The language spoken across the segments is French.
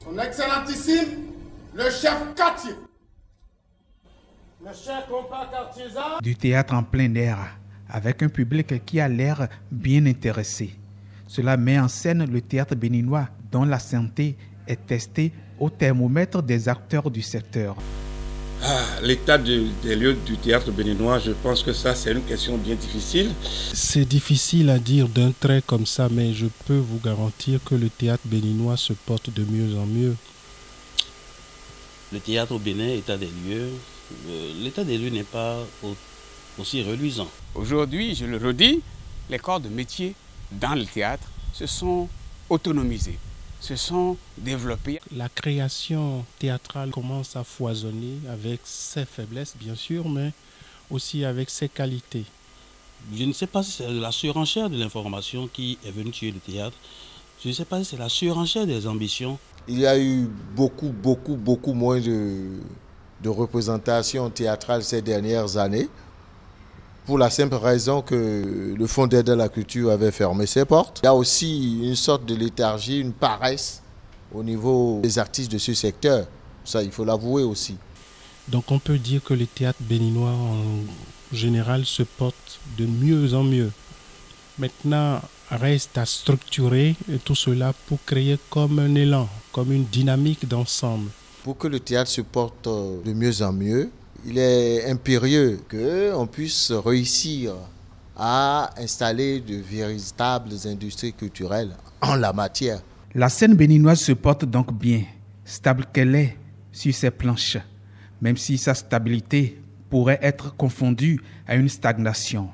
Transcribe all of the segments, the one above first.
Son Excellentissime, le chef Cartier. Le cher compas Cartiersat. Du théâtre en plein air, avec un public qui a l'air bien intéressé. Cela met en scène le théâtre béninois, dont la santé est testée au thermomètre des acteurs du secteur. L'état des lieux du théâtre béninois, je pense que ça, c'est une question bien difficile. C'est difficile à dire d'un trait comme ça, mais je peux vous garantir que le théâtre béninois se porte de mieux en mieux. Le théâtre au Bénin, l'état des lieux n'est pas aussi reluisant. Aujourd'hui, je le redis, les corps de métier dans le théâtre se sont autonomisés, se sont développés. La création théâtrale commence à foisonner avec ses faiblesses, bien sûr, mais aussi avec ses qualités. Je ne sais pas si c'est la surenchère de l'information qui est venue tuer le théâtre. Je ne sais pas si c'est la surenchère des ambitions. Il y a eu beaucoup moins de représentations théâtrales ces dernières années, pour la simple raison que le Fonds d'aide à la culture avait fermé ses portes. Il y a aussi une sorte de léthargie, une paresse au niveau des artistes de ce secteur. Ça, il faut l'avouer aussi. Donc on peut dire que le théâtre béninois en général se porte de mieux en mieux. Maintenant, reste à structurer tout cela pour créer comme un élan, comme une dynamique d'ensemble. Pour que le théâtre se porte de mieux en mieux, il est impérieux qu'on puisse réussir à installer de véritables industries culturelles en la matière. La scène béninoise se porte donc bien, stable qu'elle est sur ses planches, même si sa stabilité pourrait être confondue à une stagnation.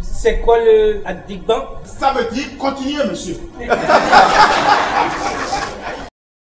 C'est quoi le Adigban? Ça veut dire continuer, monsieur.